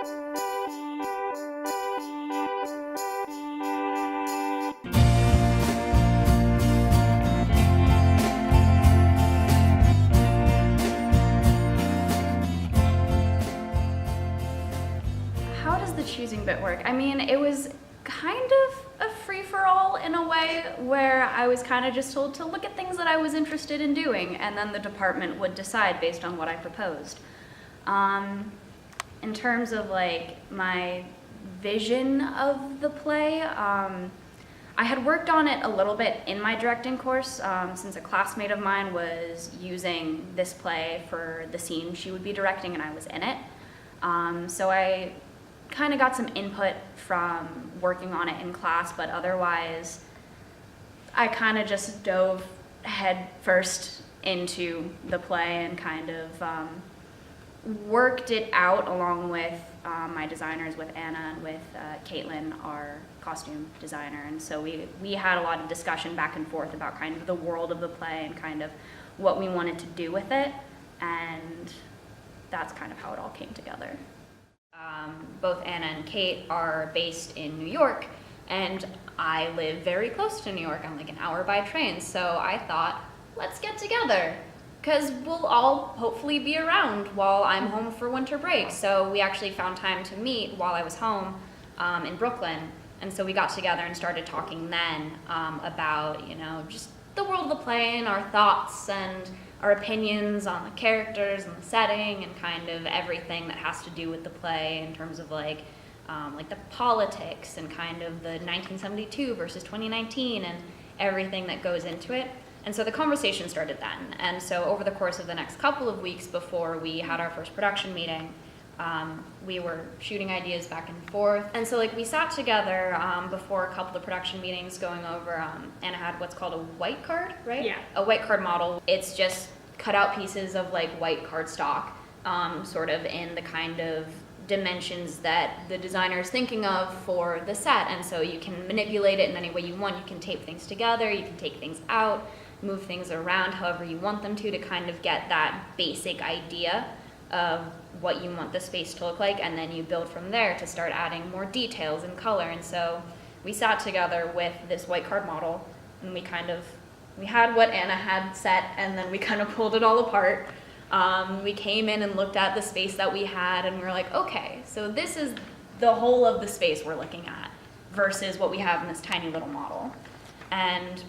How does the choosing bit work? I mean, it was kind of a free-for-all in a way where I was kind of just told to look at things that I was interested in doing, and then the department would decide based on what I proposed. In terms of like my vision of the play, I had worked on it a little bit in my directing course, since a classmate of mine was using this play for the scene she would be directing and I was in it. So I kind of got some input from working on it in class, but otherwise I kind of just dove head first into the play and kind of worked it out along with my designers, with Anna and with Caitlin, our costume designer. And so we had a lot of discussion back and forth about kind of the world of the play and kind of what we wanted to do with it, and that's kind of how it all came together. Both Anna and Kate are based in New York, and I live very close to New York. I'm like an hour by train, so I thought, let's get together, because we'll all hopefully be around while I'm home for winter break. So we actually found time to meet while I was home in Brooklyn, and so we got together and started talking then about, you know, just the world of the play and our thoughts and our opinions on the characters and the setting and kind of everything that has to do with the play in terms of like the politics and kind of the 1972 versus 2019 and everything that goes into it. And so the conversation started then. And so over the course of the next couple of weeks before we had our first production meeting, we were shooting ideas back and forth. And so like we sat together before a couple of production meetings going over, Anna had what's called a white card, right? Yeah. A white card model. It's just cut out pieces of like white cardstock, sort of in the kind of dimensions that the designer is thinking of for the set. And so you can manipulate it in any way you want. You can tape things together, you can take things out, move things around however you want them to kind of get that basic idea of what you want the space to look like, and then you build from there to start adding more details and color. And so we sat together with this white card model, and we had what Anna had set, and then we kind of pulled it all apart. We came in and looked at the space that we had, and we were like, okay, so this is the whole of the space we're looking at versus what we have in this tiny little model. And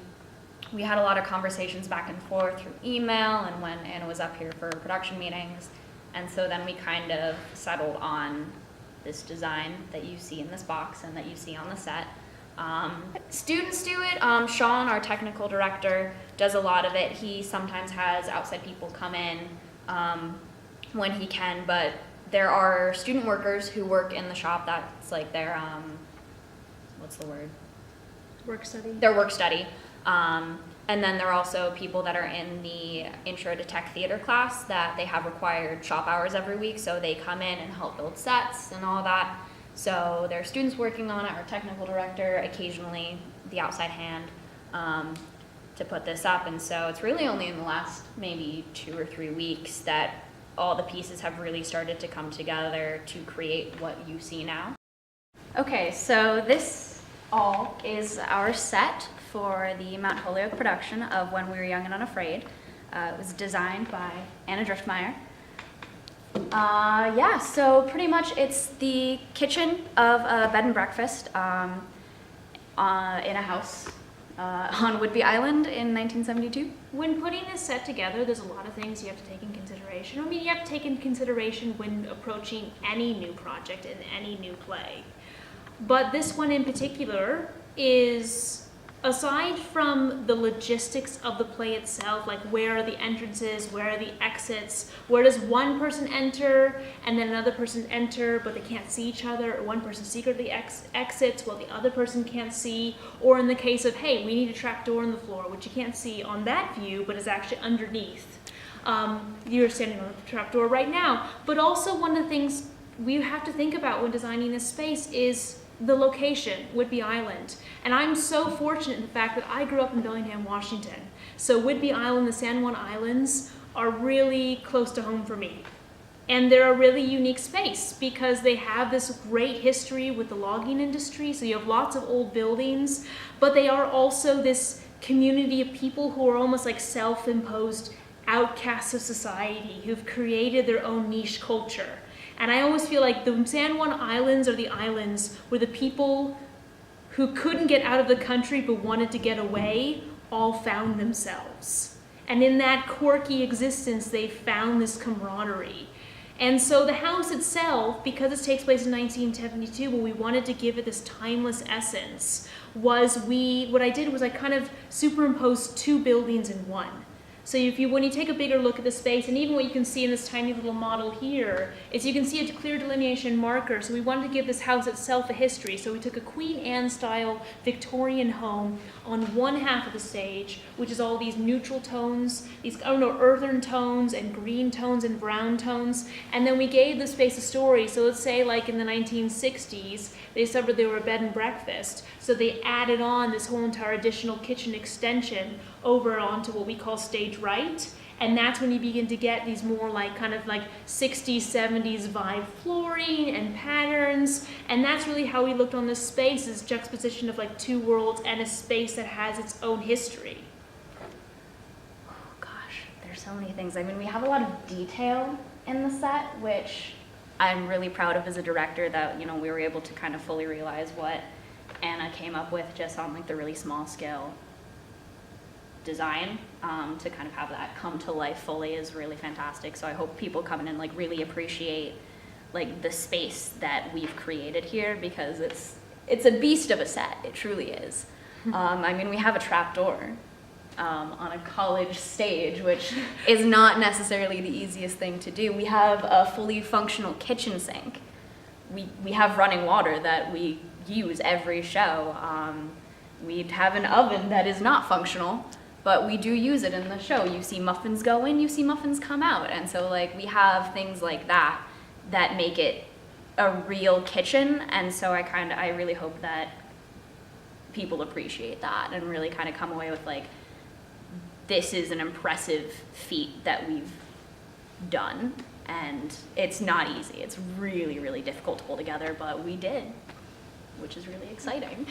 we had a lot of conversations back and forth through email and when Anna was up here for production meetings. And so then we kind of settled on this design that you see in this box and that you see on the set. Students do it. Sean, our technical director, does a lot of it. He sometimes has outside people come in when he can, but there are student workers who work in the shop. That's like their, what's the word? Work study. Their work study. And then there are also people that are in the Intro to Tech Theater class that they have required shop hours every week, so they come in and help build sets and all that. So there are students working on it, our technical director, occasionally the outside hand to put this up. And so it's really only in the last maybe 2 or 3 weeks that all the pieces have really started to come together to create what you see now. Okay, so this all is our set for the Mount Holyoke production of When We Were Young and Unafraid. It was designed by Anna Driftmeyer. Yeah, so pretty much it's the kitchen of a bed and breakfast in a house on Whidbey Island in 1972. When putting this set together, there's a lot of things you have to take in consideration. I mean, you have to take in consideration when approaching any new project and any new play. But this one in particular is, aside from the logistics of the play itself, like where are the entrances, where are the exits, where does one person enter and then another person enter but they can't see each other, or one person secretly exits while the other person can't see, or in the case of, hey, we need a trap door in the floor, which you can't see on that view but is actually underneath. You're standing on the trap door right now. But also one of the things we have to think about when designing this space is the location, Whidbey Island. And I'm so fortunate in the fact that I grew up in Bellingham, Washington. So Whidbey Island, the San Juan Islands, are really close to home for me. And they're a really unique space because they have this great history with the logging industry. So you have lots of old buildings, but they are also this community of people who are almost like self-imposed outcasts of society who've created their own niche culture. And I always feel like the San Juan Islands are the islands where the people who couldn't get out of the country but wanted to get away all found themselves. And in that quirky existence, they found this camaraderie. And so the house itself, because it takes place in 1972, when we wanted to give it this timeless essence, what I did was I kind of superimposed two buildings in one. So when you take a bigger look at the space, and even what you can see in this tiny little model here, is you can see a clear delineation marker. So we wanted to give this house itself a history. So we took a Queen Anne style Victorian home on one half of the stage, which is all these neutral tones, these earthen tones and green tones and brown tones. And then we gave the space a story. So let's say like in the 1960s, they discovered they were a bed and breakfast. So they added on this whole entire additional kitchen extension over onto what we call stage right. And that's when you begin to get these more like kind of like 60s, 70s vibe flooring and patterns. And that's really how we looked on this space, is juxtaposition of like two worlds and a space that has its own history. Oh gosh, there's so many things. I mean, we have a lot of detail in the set, which I'm really proud of as a director, that, you know, we were able to kind of fully realize what Anna came up with just on like the really small scale design. To kind of have that come to life fully is really fantastic. So I hope people come in and like really appreciate like the space that we've created here, because it's a beast of a set. It truly is. I mean, we have a trapdoor on a college stage, which is not necessarily the easiest thing to do. We have a fully functional kitchen sink. We have running water that we use every show. We have an oven that is not functional, but we do use it in the show. You see muffins go in, you see muffins come out. And so like we have things like that that make it a real kitchen. And so I really hope that people appreciate that and really kind of come away with like, this is an impressive feat that we've done. And it's not easy. It's really, really difficult to pull together, but we did, which is really exciting.